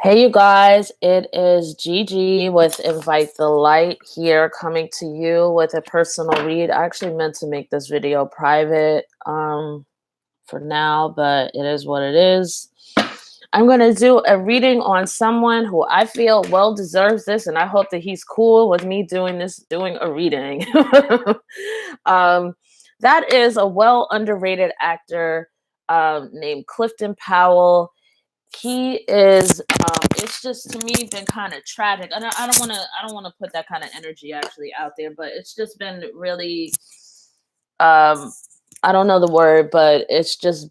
Hey, you guys, it is Gigi with Invite the Light here, coming to you with a personal read. I actually meant to make this video private for now, but it is what it is. I'm going to do a reading on someone who I feel well deserves this, and I hope that he's cool with me doing a reading. um, that is a well underrated actor named Clifton Powell. He is it's just, to me, been kind of tragic, and I don't want to put that kind of energy actually out there, but it's just been really I don't know the word, but it's just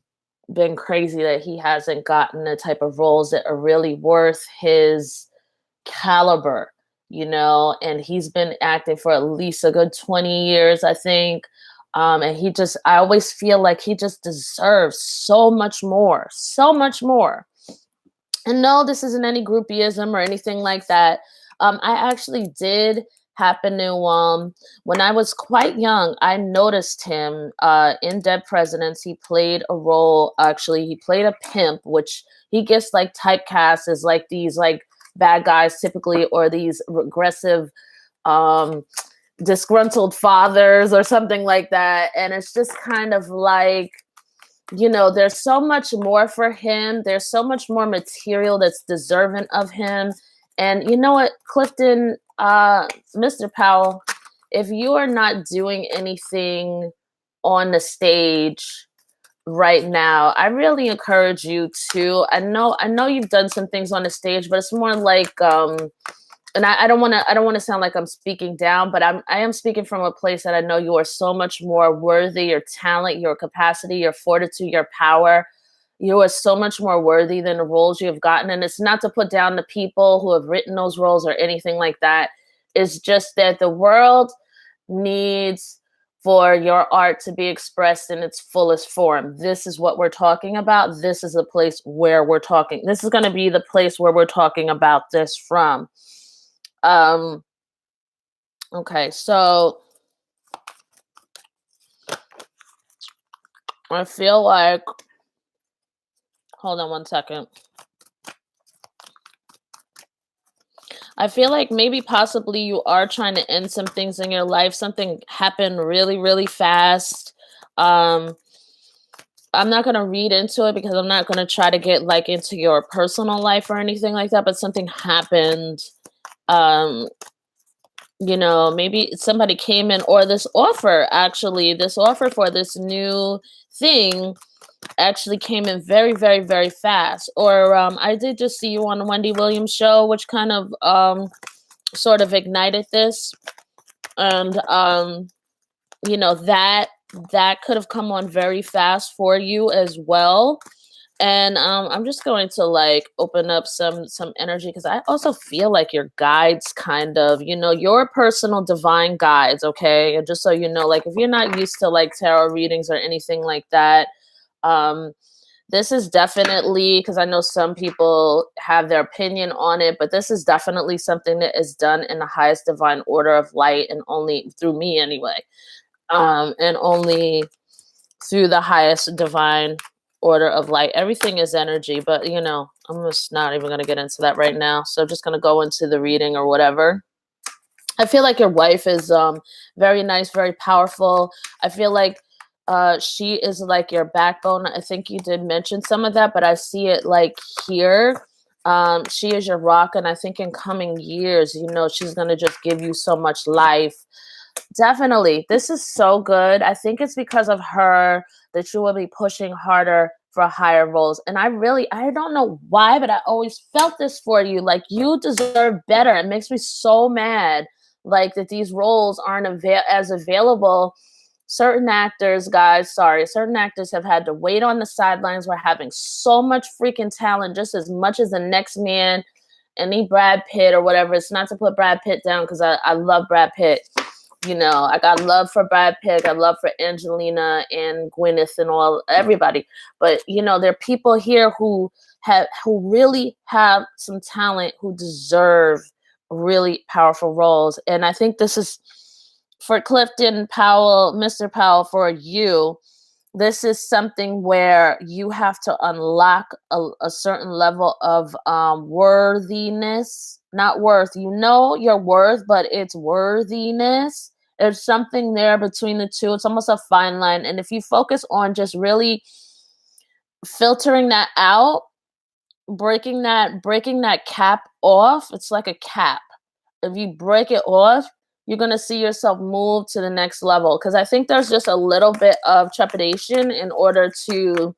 been crazy that he hasn't gotten the type of roles that are really worth his caliber, and he's been acting for at least a good 20 years, I think. And I always feel like he just deserves so much more. And no, this isn't any groupieism or anything like that. I actually did happen to, when I was quite young, I noticed him in Dead Presidents. He played a role, actually, he played a pimp, which he gets like typecast as like these like bad guys typically, or these regressive, um, disgruntled fathers or something like that. And it's just kind of like, there's so much more for him. There's so much more material that's deserving of him. And you know what, Clifton, Mr. Powell, if you are not doing anything on the stage right now, I really encourage you to. I know you've done some things on the stage, but it's more like and I don't want to sound like I'm speaking down, but I am speaking from a place that I know you are so much more worthy. Your talent, your capacity, your fortitude, your power. You are so much more worthy than the roles you have gotten. And it's not to put down the people who have written those roles or anything like that. It's just that the world needs for your art to be expressed in its fullest form. This is what we're talking about. This is the place where we're talking. This is going to be the place where we're talking about this from. Um, okay, so I feel like, hold on one second. I feel like maybe possibly you are trying to end some things in your life. Something happened really, really fast. Um, I'm not going to read into it because I'm not going to try to get like into your personal life or anything like that, but something happened. Um, maybe somebody came in, or this offer for this new thing actually came in very, very, very fast. Or I did just see you on the Wendy Williams show, which kind of sort of ignited this. And that could have come on very fast for you as well. And I'm just going to like open up some energy, because I also feel like your guides, kind of, your personal divine guides. Okay, and just so you know, like if you're not used to like tarot readings or anything like that, this is definitely, because I know some people have their opinion on it, but this is definitely something that is done in the highest divine order of light, and only through me anyway, and only through the highest divine order of light. Everything is energy, but I'm just not even going to get into that right now. So I'm just going to go into the reading or whatever. I feel like your wife is very nice, very powerful. I feel like she is like your backbone. I think you did mention some of that, but I see it like here. She is your rock, and I think in coming years, she's going to just give you so much life. Definitely. This is so good. I think it's because of her that you will be pushing harder for higher roles. And I don't know why, but I always felt this for you. Like, you deserve better. It makes me so mad, like, that these roles aren't as available. Certain actors have had to wait on the sidelines. We're having so much freaking talent, just as much as the next man, any Brad Pitt or whatever. It's not to put Brad Pitt down, because I love Brad Pitt. I got love for Brad Pitt, I love for Angelina and Gwyneth and everybody. But there are people here who really have some talent, who deserve really powerful roles. And I think this is for Clifton Powell, Mr. Powell, for you. This is something where you have to unlock a certain level of worthiness, not worth. You know your worth, but it's worthiness. There's something there between the two. It's almost a fine line. And if you focus on just really filtering that out, breaking that cap off, it's like a cap. If you break it off, you're going to see yourself move to the next level, because I think there's just a little bit of trepidation in order to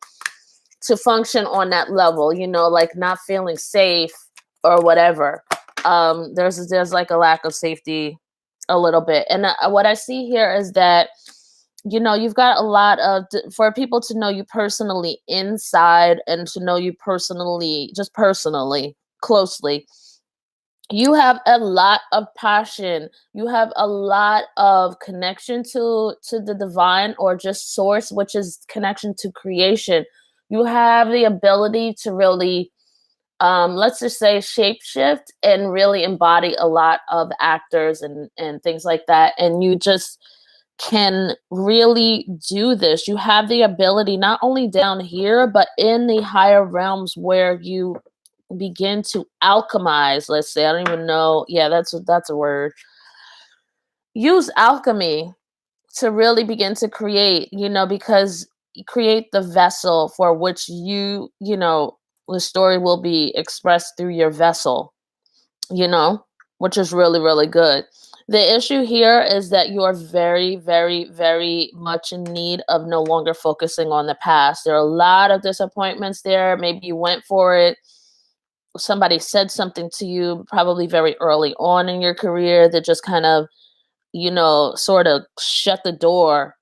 function on that level, like not feeling safe or whatever. There's like a lack of safety a little bit. And what I see here is that you've got a lot of for people to know you personally inside, and to know you personally, just personally, closely. You have a lot of passion. You have a lot of connection to the divine, or just source, which is connection to creation. You have the ability to really, let's just say, shapeshift and really embody a lot of actors and things like that. And you just can really do this. You have the ability, not only down here, but in the higher realms, where you begin to alchemize. Let's say, I don't even know. Yeah, that's a word. Use alchemy to really begin to create, because you create the vessel for which the story will be expressed through your vessel, which is really, really good. The issue here is that you are very, very, very much in need of no longer focusing on the past. There are a lot of disappointments there. Maybe you went for it. Somebody said something to you probably very early on in your career that just kind of, sort of shut the door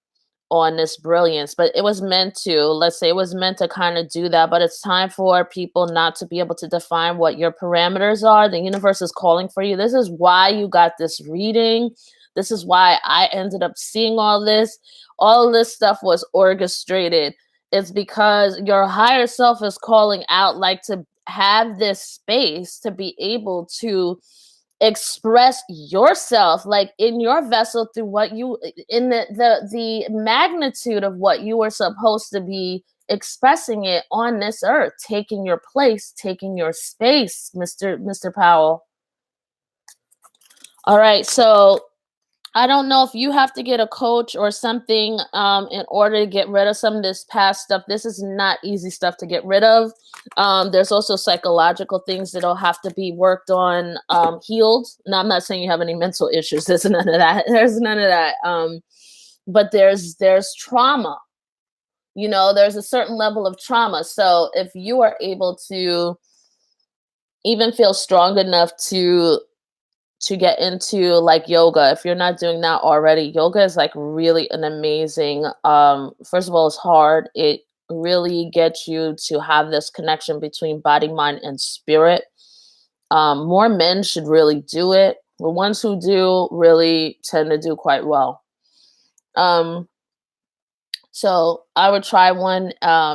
on this brilliance. But it was meant to, let's say it was meant to kind of do that. But it's time for people not to be able to define what your parameters are. The universe is calling for you. This is why you got this reading. This is why I ended up seeing all this. All of this stuff was orchestrated. It's because your higher self is calling out, like, to have this space to be able to express yourself, like in your vessel, through what you, in the magnitude of what you were supposed to be expressing it on this earth, taking your place, taking your space, Mr. Powell. All right, so I don't know if you have to get a coach or something in order to get rid of some of this past stuff. This is not easy stuff to get rid of. There's also psychological things that'll have to be worked on, healed. Now, I'm not saying you have any mental issues. There's none of that. There's none of that. But there's trauma. There's a certain level of trauma. So if you are able to even feel strong enough to get into like yoga, if you're not doing that already, yoga is like really an amazing, first of all, it's hard. It really gets you to have this connection between body, mind, and spirit. More men should really do it. The ones who do really tend to do quite well. So I would try one.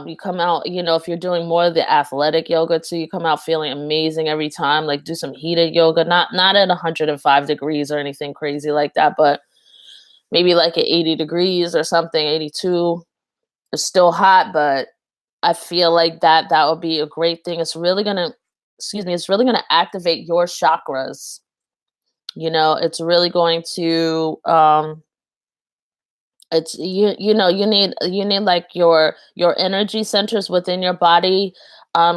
You come out, if you're doing more of the athletic yoga too, you come out feeling amazing every time. Like, do some heated yoga, not at 105 degrees or anything crazy like that, but maybe like at 80 degrees or something. 82 is still hot, but I feel like that would be a great thing. It's really gonna, it's really gonna activate your chakras. It's really going to it's you need like your energy centers within your body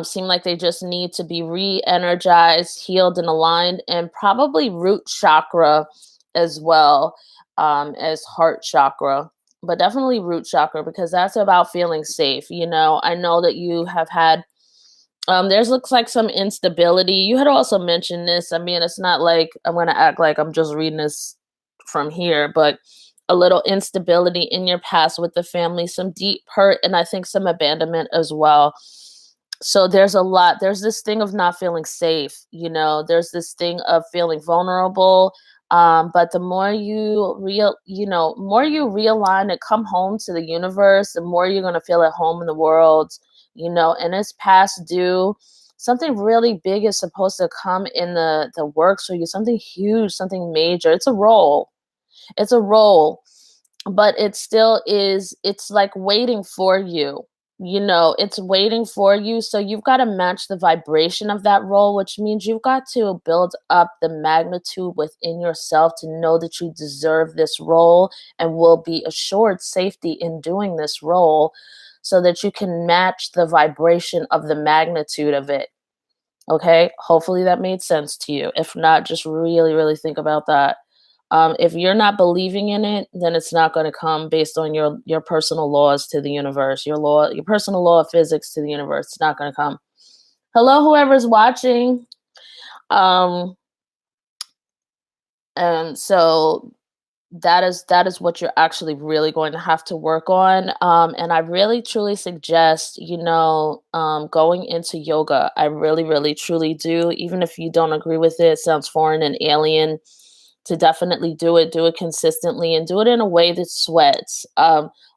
seem like they just need to be re-energized, healed, and aligned, and probably root chakra as well as heart chakra, but definitely root chakra, because that's about feeling safe. I know that you have had there's looks like some instability. You had also mentioned this. I mean, it's not like I'm going to act like I'm just reading this from here, but a little instability in your past with the family, some deep hurt, and I think some abandonment as well. So there's this thing of not feeling safe, there's this thing of feeling vulnerable. But the more more you realign and come home to the universe, the more you're going to feel at home in the world, and it's past due. Something really big is supposed to come in the works for you, something huge, something major. It's a role. but it still is, it's like waiting for you. It's waiting for you. So you've got to match the vibration of that role, which means you've got to build up the magnitude within yourself to know that you deserve this role and will be assured safety in doing this role so that you can match the vibration of the magnitude of it. Okay, hopefully that made sense to you. If not, just really, really think about that. If you're not believing in it, then it's not going to come based on your personal laws to the universe, your personal law of physics to the universe. It's not going to come. Hello, whoever's watching. Um, and so that is what you're actually really going to have to work on. And I really truly suggest, going into yoga. I really, really truly do. Even if you don't agree with it, sounds foreign and alien, to definitely do it consistently and do it in a way that sweats.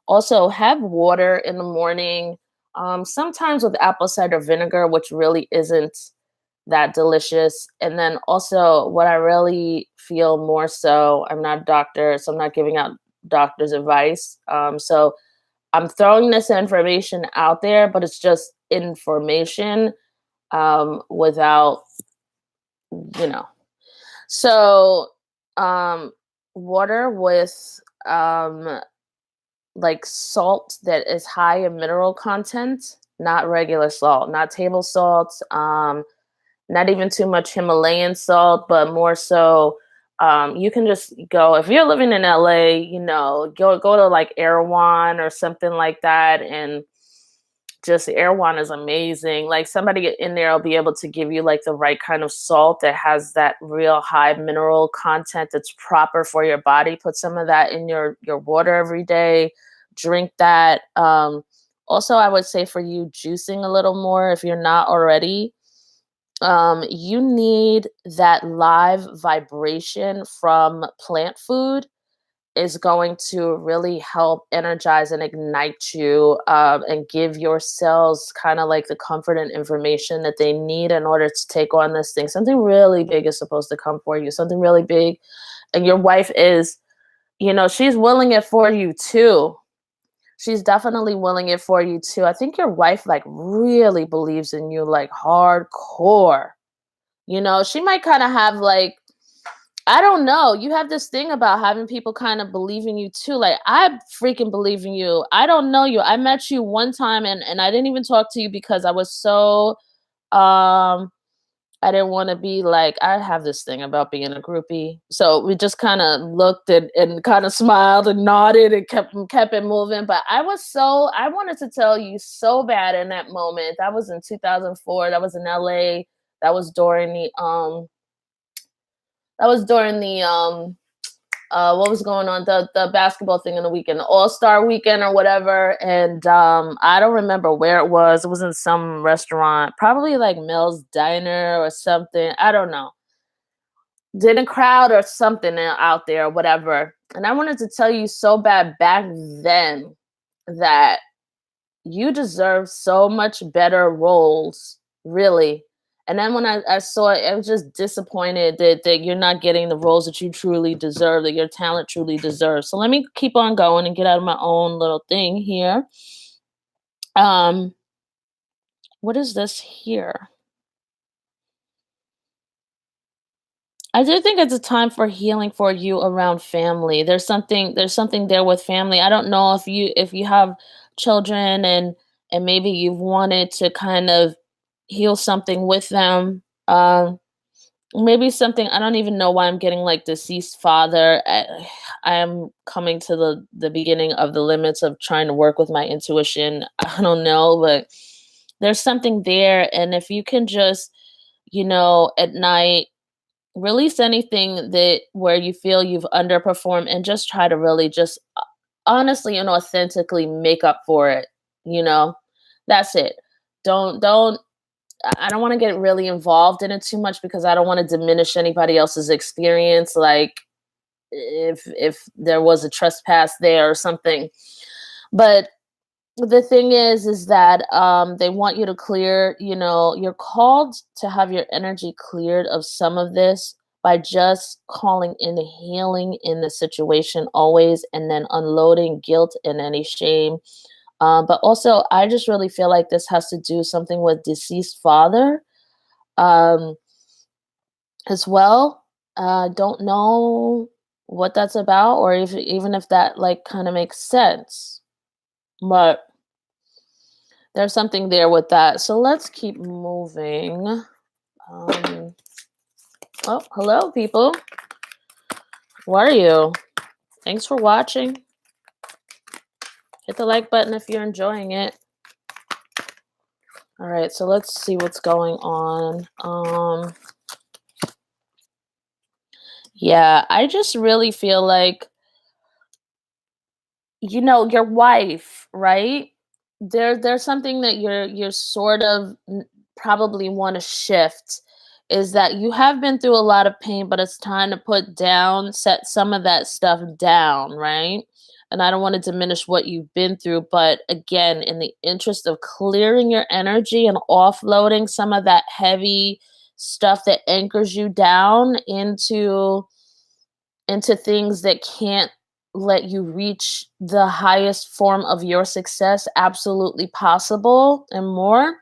Also have water in the morning, sometimes with apple cider vinegar, which really isn't that delicious. And then also, what I really feel more so, I'm not a doctor, so I'm not giving out doctor's advice. So I'm throwing this information out there, but it's just information, without, you know. So, um, water with, like salt that is high in mineral content, not regular salt, not table salt, not even too much Himalayan salt, but more so, you can just go, if you're living in LA, go to like Erewhon or something like that, and just Erewhon is amazing. Like somebody in there will be able to give you like the right kind of salt that has that real high mineral content that's proper for your body. Put some of that in your water every day. Drink that. Also, I would say for you, juicing a little more if you're not already. You need that live vibration from plant food is going to really help energize and ignite you, and give your cells kind of like the comfort and information that they need in order to take on this thing. Something really big is supposed to come for you, something really big. And your wife is, she's willing it for you too. She's definitely willing it for you too. I think your wife like really believes in you, like hardcore. She might kind of have like, I don't know. You have this thing about having people kind of believe in you too. Like I freaking believe in you. I don't know you. I met you one time and I didn't even talk to you because I was so um I didn't want to be like, I have this thing about being a groupie. So we just kind of looked and kind of smiled and nodded and kept it moving. But I wanted to tell you so bad in that moment. That was in 2004. That was in LA. That was during the what was going on, the basketball thing in the weekend, the All-Star weekend or whatever. And I don't remember where it was. It was in some restaurant, probably like Mel's Diner or something. I don't know. Did a crowd or something out there or whatever. And I wanted to tell you so bad back then that you deserve so much better roles, really. And then when I saw it, I was just disappointed that you're not getting the roles that you truly deserve, that your talent truly deserves. So let me keep on going and get out of my own little thing here. Um, what is this here? I do think it's a time for healing for you around family. There's something there with family. I don't know if you have children and maybe you've wanted to kind of heal something with them. Maybe something, I don't even know why I'm getting like deceased father. I am coming to the beginning of the limits of trying to work with my intuition. I don't know, but there's something there, and if you can just, at night release anything that where you feel you've underperformed and just try to really just honestly and authentically make up for it, you know? That's it. Don't I don't want to get really involved in it too much because I don't want to diminish anybody else's experience, like if there was a trespass there or something. But the thing is that they want you to clear, you're called to have your energy cleared of some of this, by just calling in the healing in the situation always, and then unloading guilt and any shame. But also, I just really feel like this has to do something with deceased father, um, as well. Don't know what that's about, or if even if that like kind of makes sense. But there's something there with that. So let's keep moving. Um, oh, hello, people. How are you? Thanks for watching. Hit the like button if you're enjoying it. All right, so let's see what's going on. Yeah, I just really feel like, your wife, right? There's something that you're sort of probably want to shift, is that you have been through a lot of pain, but it's time to set some of that stuff down, right? And I don't want to diminish what you've been through, but again, in the interest of clearing your energy and offloading some of that heavy stuff that anchors you down into things that can't let you reach the highest form of your success absolutely possible and more,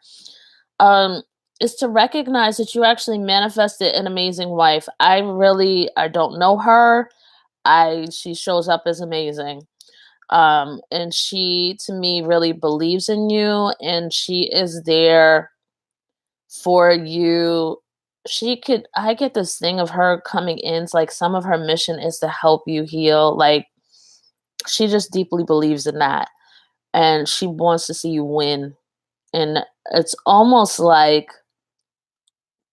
um, is to recognize that you actually manifested an amazing wife. I don't know her. She shows up as amazing. And she, to me, really believes in you, and she is there for you. I get this thing of her coming in. It's like some of her mission is to help you heal. Like, she just deeply believes in that, and she wants to see you win. And it's almost like,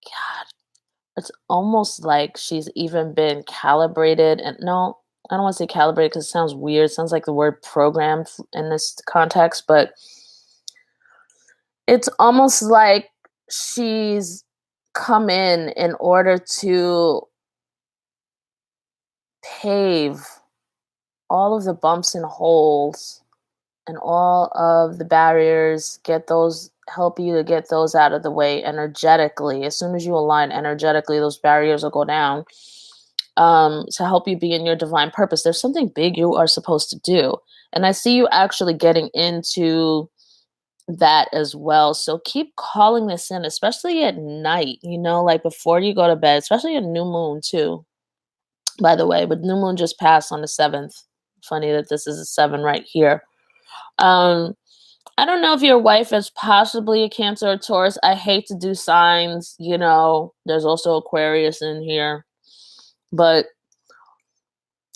God, it's almost like she's even been calibrated. And no, I don't want to say calibrated because it sounds weird. It sounds like the word programmed in this context, but it's almost like she's come in order to pave all of the bumps and holes and all of the barriers, help you to get those out of the way energetically. As soon as you align energetically, those barriers will go down, to help you be in your divine purpose. There's something big you are supposed to do. And I see you actually getting into that as well. So keep calling this in, especially at night, like before you go to bed, especially a new moon too, by the way. But new moon just passed on the 7th. Funny that this is a 7 right here. Um, I don't know if your wife is possibly a Cancer or Taurus. I hate to do signs, there's also Aquarius in here. But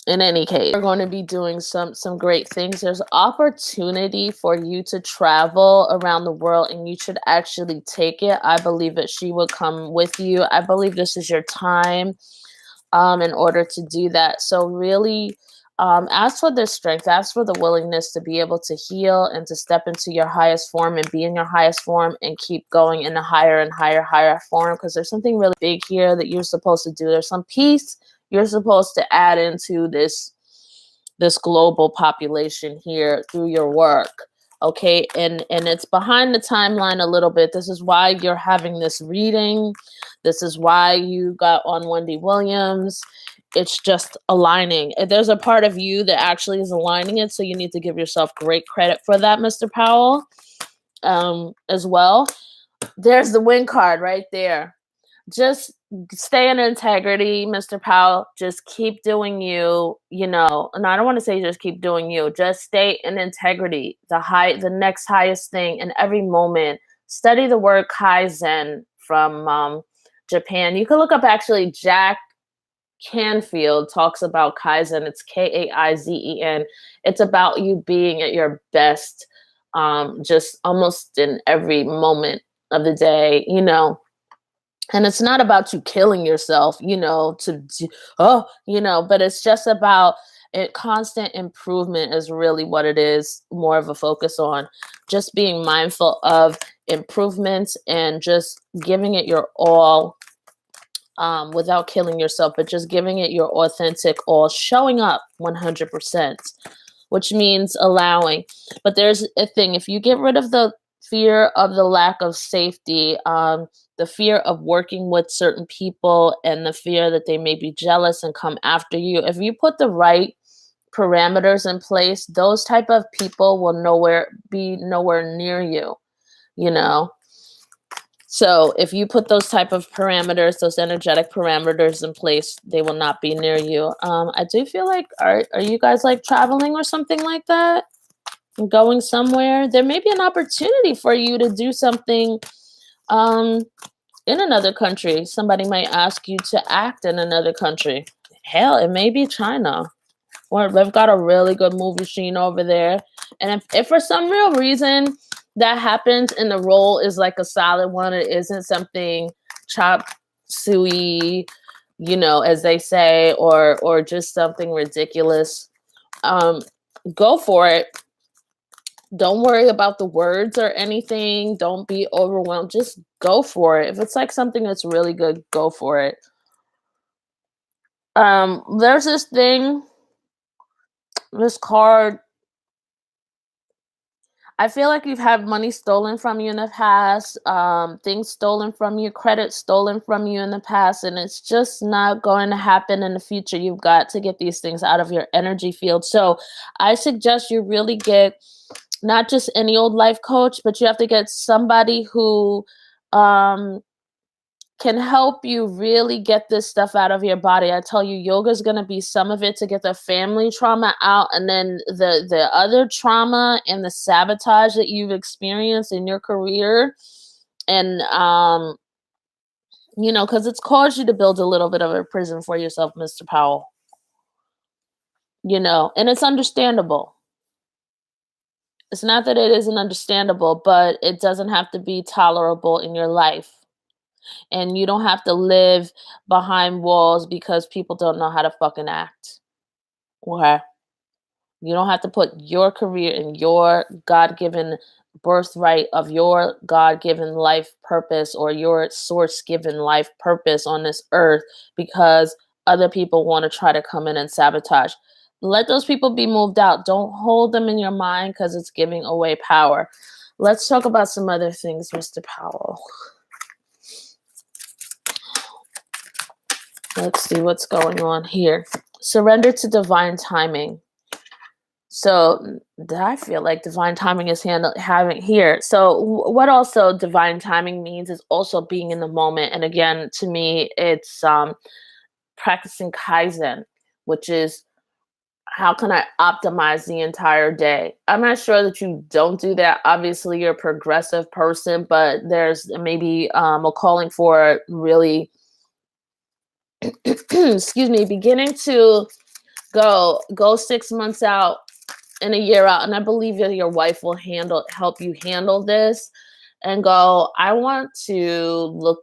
in any case, we're going to be doing some great things. There's opportunity for you to travel around the world, and you should actually take it. I believe that she would come with you. I believe this is your time, in order to do that. So really, ask for the strength, ask for the willingness to be able to heal and to step into your highest form and be in your highest form and keep going in a higher and higher form, because there's something really big here that you're supposed to do. There's some peace you're supposed to add into this global population here through your work. Okay, and it's behind the timeline a little bit. This is why you're having this reading. This is why you got on Wendy Williams. It's just aligning. There's a part of you that actually is aligning it, so you need to give yourself great credit for that, Mr. Powell, as well. There's the win card right there. Just stay in integrity, Mr. Powell. Just keep doing you, and I don't want to say just keep doing you. Just stay in integrity. The next highest thing in every moment. Study the word Kaizen from Japan. You can look up, actually, Jack Canfield talks about Kaizen. It's Kaizen. It's about you being at your best, just almost in every moment of the day, and it's not about you killing yourself, but it's just about it. Constant improvement is really what it is, more of a focus on just being mindful of improvements and just giving it your all, without killing yourself, but just giving it your authentic all, showing up 100%, which means allowing. But there's a thing, if you get rid of the fear of the lack of safety, the fear of working with certain people, and the fear that they may be jealous and come after you. If you put the right parameters in place, those type of people will be nowhere near you, you know. So if you put those type of parameters, those energetic parameters in place, they will not be near you. I do feel like, are you guys like traveling or something like that? Going somewhere? There may be an opportunity for you to do something um, in another country. Somebody might ask you to act in another country. Hell, it may be China. Or they've got a really good movie scene over there. And if for some real reason that happens and the role is like a solid one, it isn't something chop suey, as they say, or just something ridiculous, go for it. Don't worry about the words or anything. Don't be overwhelmed. Just go for it. If it's like something that's really good, go for it. There's this thing, this card. I feel like you've had money stolen from you in the past, things stolen from you, credit stolen from you in the past, and it's just not going to happen in the future. You've got to get these things out of your energy field. So I suggest you really get not just any old life coach, but you have to get somebody who can help you really get this stuff out of your body. I tell you, yoga is going to be some of it to get the family trauma out, and then the other trauma and the sabotage that you've experienced in your career, and because it's caused you to build a little bit of a prison for yourself, Mr. Powell. And it's understandable. It's not that it isn't understandable, but it doesn't have to be tolerable in your life. And you don't have to live behind walls because people don't know how to fucking act. Okay? You don't have to put your career and your God-given birthright of your God-given life purpose or your source-given life purpose on this earth because other people want to try to come in and sabotage. Let those people be moved out. Don't hold them in your mind because it's giving away power. Let's talk about some other things, Mr. Powell. Let's see what's going on here. Surrender to divine timing. So I feel like divine timing is having here. So what also divine timing means is also being in the moment. And again, to me, it's practicing Kaizen, which is how can I optimize the entire day? I'm not sure that you don't do that. Obviously, you're a progressive person, but there's maybe a calling for really excuse me, beginning to go 6 months out and a year out. And I believe that your wife will help you handle this and go, I want to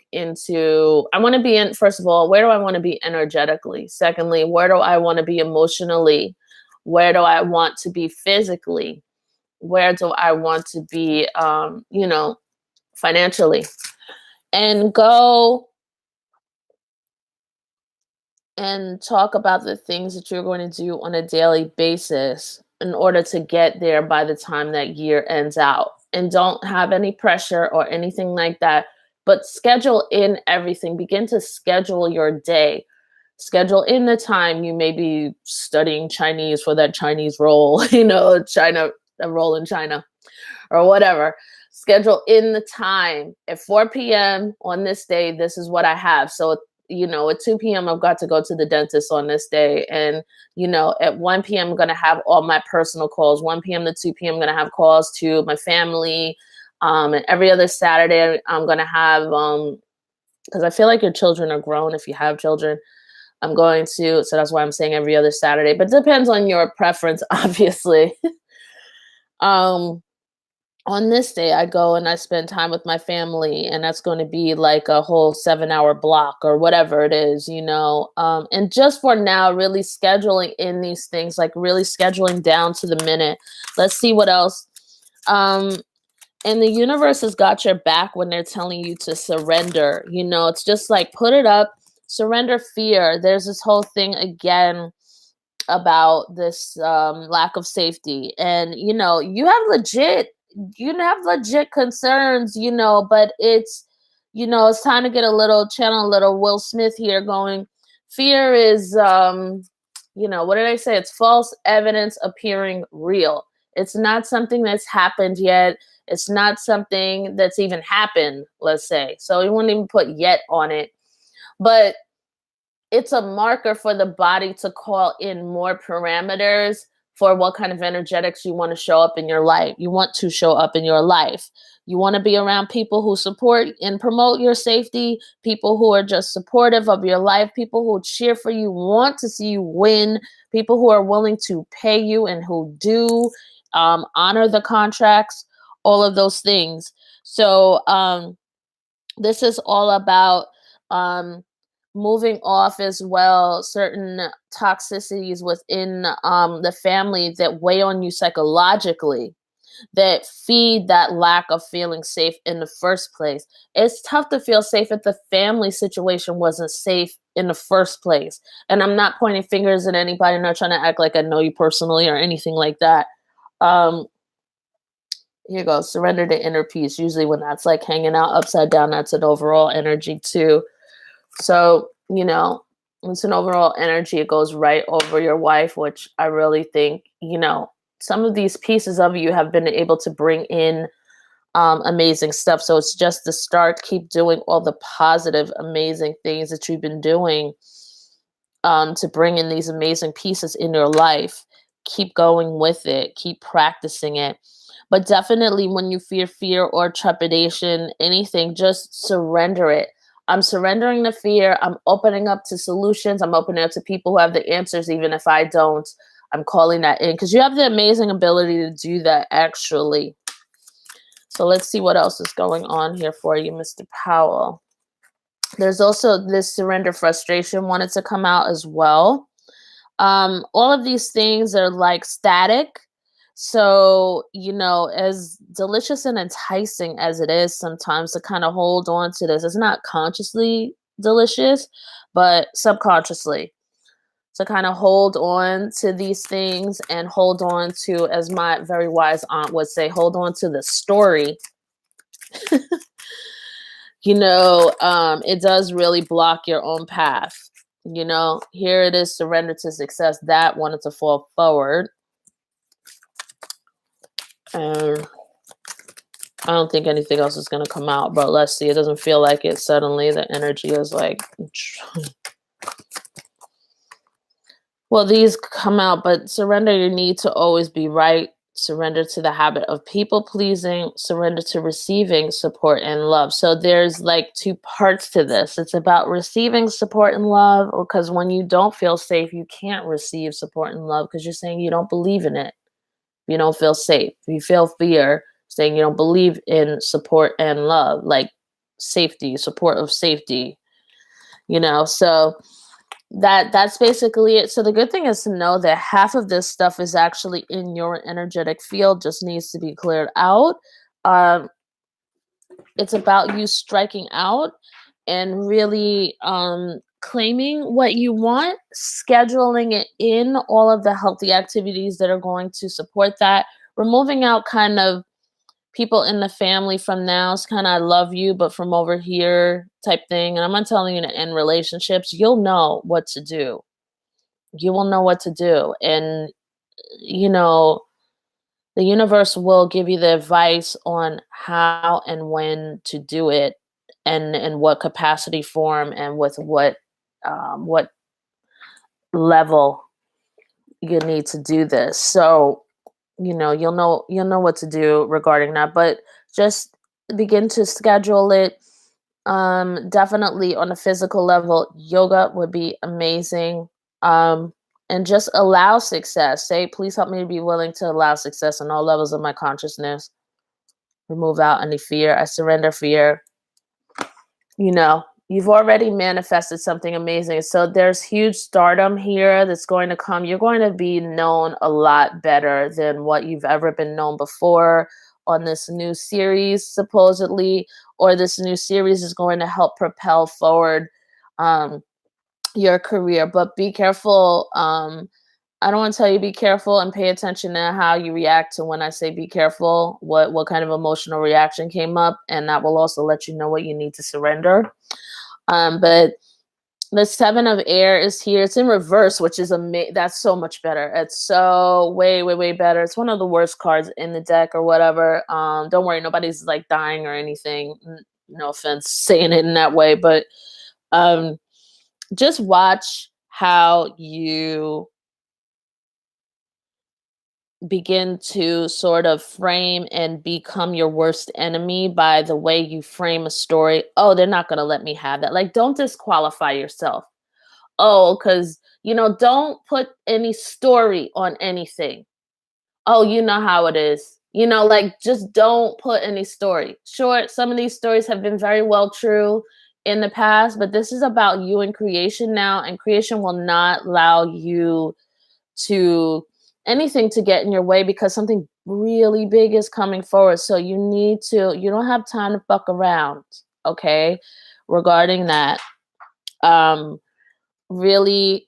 be in, first of all, where do I want to be energetically? Secondly, where do I want to be emotionally? Where do I want to be physically? Where do I want to be, financially? And go and talk about the things that you're going to do on a daily basis in order to get there by the time that year ends out. And don't have any pressure or anything like that, but schedule in everything. Begin to schedule your day. Schedule in the time you may be studying Chinese for that Chinese role, a role in China or whatever. Schedule in the time at 4 p.m. on this day. This is what I have. So at 2 p.m. I've got to go to the dentist on this day. And, at 1 p.m. I'm going to have all my personal calls. 1 p.m. to 2 p.m. I'm going to have calls to my family. And every other Saturday I'm going to have, because I feel like your children are grown if you have children. So that's why I'm saying every other Saturday, but it depends on your preference, obviously. On this day, I go and I spend time with my family, and that's going to be like a whole 7-hour block or whatever it is, and just for now, really scheduling in these things, like really scheduling down to the minute. Let's see what else. And the universe has got your back when they're telling you to surrender. It's just like, put it up, surrender fear. There's this whole thing again about this lack of safety. And, you have legit you have legit concerns, but it's time to get a little channel, a little Will Smith here going. Fear is, what did I say? It's false evidence appearing real. It's not something that's happened yet. It's not something that's even happened, let's say. So you wouldn't even put yet on it. But it's a marker for the body to call in more parameters for what kind of energetics you want to show up in your life. You want to show up in your life. You want to be around people who support and promote your safety, people who are just supportive of your life, people who cheer for you, want to see you win, people who are willing to pay you and who do honor the contracts, all of those things. So this is all about um, moving off as well certain toxicities within the family that weigh on you psychologically, that feed that lack of feeling safe in the first place. It's tough to feel safe if the family situation wasn't safe in the first place. And I'm not pointing fingers at anybody. I'm not trying to act like I know you personally or anything like that. Um, Here goes, surrender to inner peace. Usually when that's like hanging out upside down, that's an overall energy too. So, it's an overall energy. It goes right over your wife, which I really think, some of these pieces of you have been able to bring in amazing stuff. So it's just the start. Keep doing all the positive, amazing things that you've been doing to bring in these amazing pieces in your life. Keep going with it. Keep practicing it. But definitely when you feel fear or trepidation, anything, just surrender it. I'm surrendering the fear. I'm opening up to solutions. I'm opening up to people who have the answers, even if I don't. I'm calling that in because you have the amazing ability to do that, actually. So let's see what else is going on here for you, Mr. Powell. There's also this surrender frustration wanted to come out as well. All of these things are like static. So, as delicious and enticing as it is sometimes to kind of hold on to this, it's not consciously delicious, but subconsciously to kind of hold on to these things and hold on to, as my very wise aunt would say, hold on to the story. It does really block your own path. Here it is, surrender to success. That wanted to fall forward. And I don't think anything else is going to come out, but let's see. It doesn't feel like it. Suddenly the energy is like, well, these come out, but surrender your need to always be right. Surrender to the habit of people pleasing, surrender to receiving support and love. So there's like two parts to this. It's about receiving support and love, because when you don't feel safe, you can't receive support and love because you're saying you don't believe in it. You don't feel safe. You feel fear, saying you don't believe in support and love, like safety, support of safety, so that's basically it. So the good thing is to know that half of this stuff is actually in your energetic field, just needs to be cleared out. It's about you striking out and really claiming what you want, scheduling it in all of the healthy activities that are going to support that, removing out kind of people in the family from now. It's kind of I love you, but from over here type thing. And I'm not telling you to end relationships. You'll know what to do. You will know what to do. And, the universe will give you the advice on how and when to do it, and in what capacity, form, and with what level you need to do this. So you'll know what to do regarding that, but just begin to schedule it. Definitely on a physical level, yoga would be amazing. And just allow success. Say, please help me to be willing to allow success on all levels of my consciousness. Remove out any fear. I surrender fear. You've already manifested something amazing. So there's huge stardom here that's going to come. You're going to be known a lot better than what you've ever been known before on this new series, supposedly, or this new series is going to help propel forward your career. But be careful I don't want to tell you be careful and pay attention to how you react to when I say be careful, what kind of emotional reaction came up, and that will also let you know what you need to surrender. But the 7 of air is here. It's in reverse, which is that's so much better. It's so way, way, way better. It's one of the worst cards in the deck or whatever. Don't worry, nobody's like dying or anything. No offense saying it in that way, but um, just watch how you begin to sort of frame and become your worst enemy by the way you frame a story. Oh, they're not going to let me have that. Like, don't disqualify yourself. Oh, because, don't put any story on anything. Oh, you know how it is. Like, just don't put any story. Sure, some of these stories have been very well true in the past, but this is about you and creation now, and creation will not allow you to anything to get in your way because something really big is coming forward. So you don't have time to fuck around, okay? Regarding that, really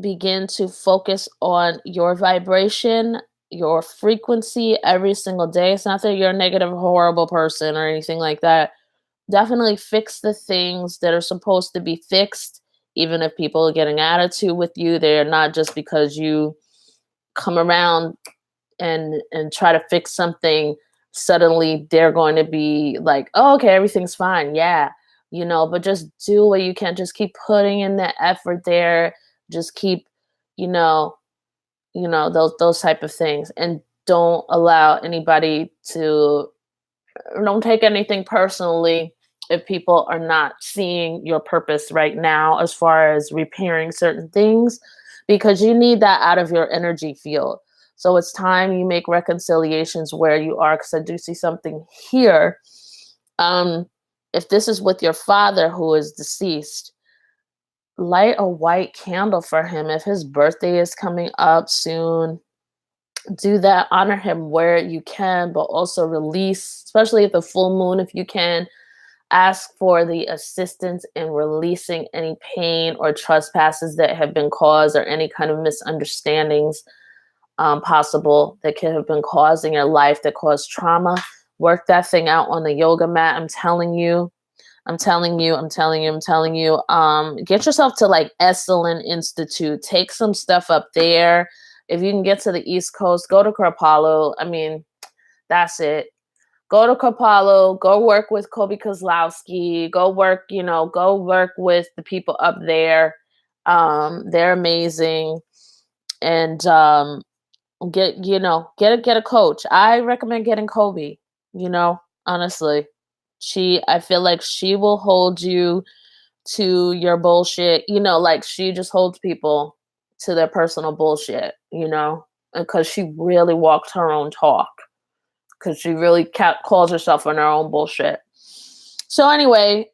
begin to focus on your vibration, your frequency every single day. It's not that you're a negative, horrible person or anything like that. Definitely fix the things that are supposed to be fixed, even if people are getting attitude with you. They're not just because you come around and try to fix something, suddenly they're going to be like, oh, okay, everything's fine. Yeah. But just do what you can. Just keep putting in the effort there. Just keep, you know, those type of things. And don't allow anybody to don't take anything personally if people are not seeing your purpose right now as far as repairing certain things, because you need that out of your energy field. So it's time you make reconciliations where you are, because I do see something here. If this is with your father who is deceased, light a white candle for him. If his birthday is coming up soon, do that. Honor him where you can, but also release, especially at the full moon, if you can. Ask for the assistance in releasing any pain or trespasses that have been caused, or any kind of misunderstandings possible that could have been caused in your life that caused trauma. Work that thing out on the yoga mat. I'm telling you. Get yourself to like Esalen Institute. Take some stuff up there. If you can get to the East Coast, go to Kripalu. I mean, that's it. Go to Kripalu. Go work with Kobe Kozlowski. Go work with the people up there. They're amazing. And get a coach. I recommend getting Kobe, honestly. I feel like she will hold you to your bullshit, like she just holds people to their personal bullshit, because she really walked her own talk, because she really calls herself on her own bullshit. So anyway,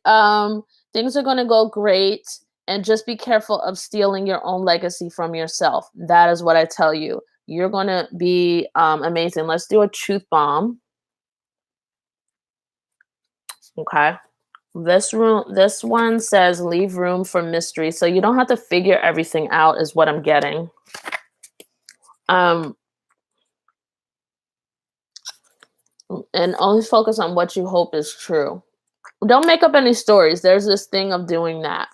things are going to go great, and just be careful of stealing your own legacy from yourself. That is what I tell you. You're going to be amazing. Let's do a truth bomb. Okay. This one says leave room for mystery. So you don't have to figure everything out is what I'm getting. And only focus on what you hope is true. Don't make up any stories. There's this thing of doing that.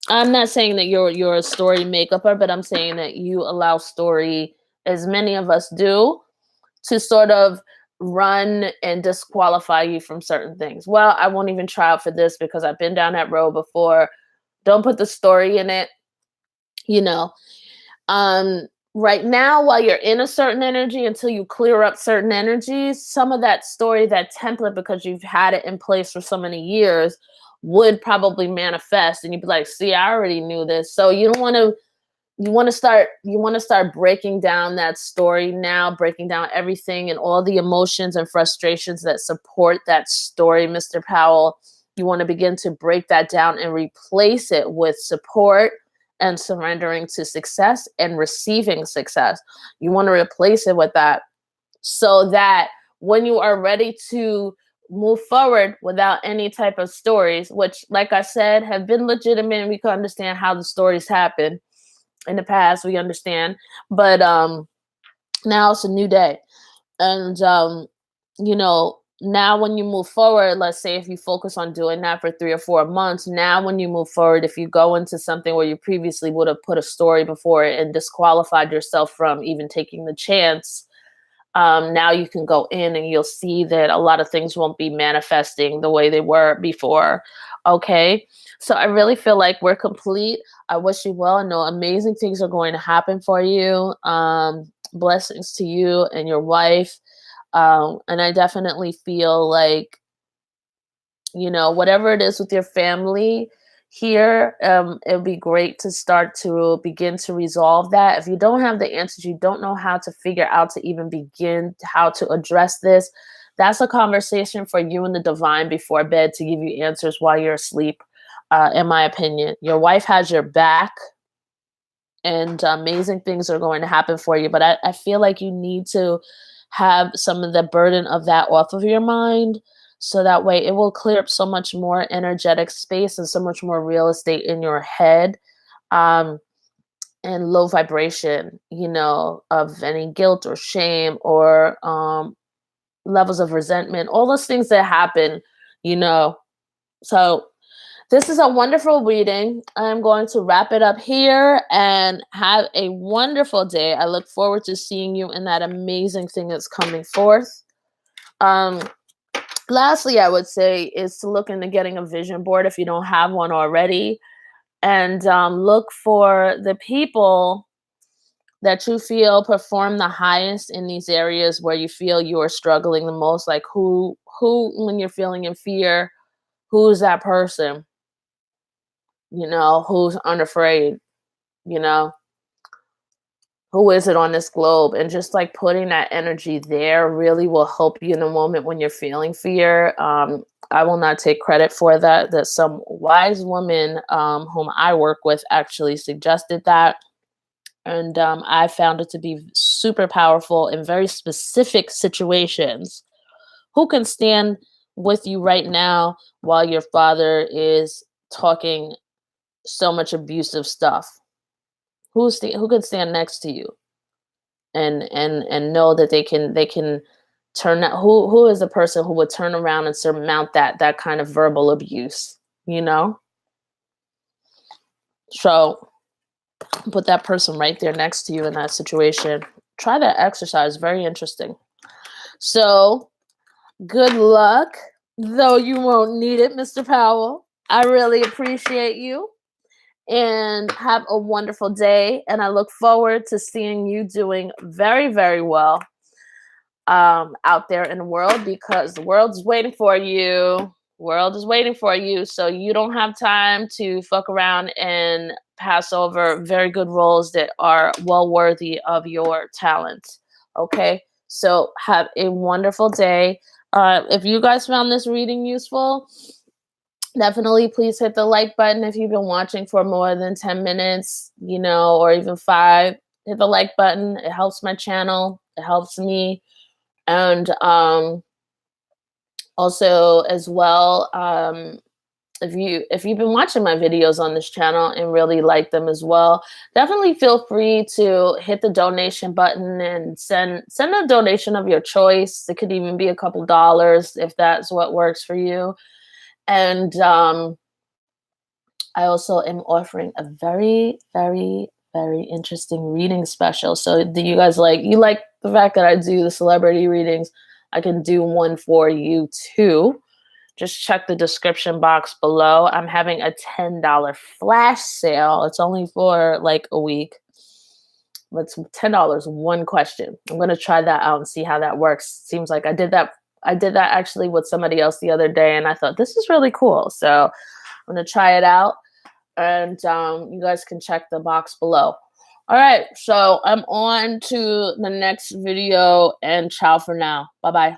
I'm not saying that you're a story makeupper, but I'm saying that you allow story, as many of us do, to sort of run and disqualify you from certain things. Well, I won't even try out for this because I've been down that road before. Don't put the story in it. Right now, while you're in a certain energy, until you clear up certain energies, some of that story, that template, because you've had it in place for so many years, would probably manifest, and you'd be like, see, I already knew this. So you want to start breaking down that story now, breaking down everything and all the emotions and frustrations that support that story, Mr. Powell. You want to begin to break that down and replace it with support and surrendering to success and receiving success. You want to replace it with that, so that when you are ready to move forward without any type of stories, which, like I said, have been legitimate, and we can understand how the stories happen, in the past, we understand. But now it's a new day. And you know, now when you move forward, let's say if you focus on doing that for 3 or 4 months, now when you move forward, if you go into something where you previously would have put a story before it and disqualified yourself from even taking the chance, now you can go in and you'll see that a lot of things won't be manifesting the way they were before. Okay. So I really feel like we're complete. I wish you well. I know amazing things are going to happen for you. Blessings to you and your wife. And I definitely feel like, you know, whatever it is with your family here, it would be great to start to begin to resolve that. If you don't have the answers, you don't know how to figure out to even begin how to address this, that's a conversation for you and the divine before bed to give you answers while you're asleep, in my opinion. Your wife has your back, and amazing things are going to happen for you. But I feel like you need to have some of the burden of that off of your mind, so that way it will clear up so much more energetic space and so much more real estate in your head, um, and low vibration, you know, of any guilt or shame or levels of resentment, all those things that happen, you know. So this is a wonderful reading. I'm going to wrap it up here and have a wonderful day. I look forward to seeing you in that amazing thing that's coming forth. Um, Lastly, I would say is to look into getting a vision board if you don't have one already, and look for the people that you feel perform the highest in these areas where you feel you are struggling the most. Like who, when you're feeling in fear, who's that person? You know, who's unafraid, you know, who is it on this globe? And just like putting that energy there really will help you in a moment when you're feeling fear. I will not take credit for that. That some wise woman whom I work with actually suggested that. And I found it to be super powerful in very specific situations. Who can stand with you right now while your father is talking so much abusive stuff? Who can stand next to you and know that they can turn that, who is the person who would turn around and surmount that kind of verbal abuse, you know? So put that person right there next to you in that situation. Try that exercise, very interesting. So good luck, though you won't need it, Mr. Powell. I really appreciate you and have a wonderful day. And I look forward to seeing you doing very, very well out there in the world, because the world's waiting for you. World is waiting for you. So you don't have time to fuck around and pass over very good roles that are well worthy of your talent. Okay. So have a wonderful day. If you guys found this reading useful, definitely please hit the like button. If you've been watching for more than 10 minutes, you know, or even 5, hit the like button. It helps my channel. It helps me. And also as well, if you've been watching my videos on this channel and really like them as well, definitely feel free to hit the donation button and send a donation of your choice. It could even be a couple dollars if that's what works for you. And I also am offering a very, very, very interesting reading special. So do you guys like the fact that I do the celebrity readings? I can do one for you too. Just check the description box below. I'm having a $10 flash sale. It's only for like a week. It's $10, one question. I'm going to try that out and see how that works. Seems like I did that actually with somebody else the other day, and I thought this is really cool. So I'm going to try it out, and you guys can check the box below. All right, so I'm on to the next video, and ciao for now. Bye-bye.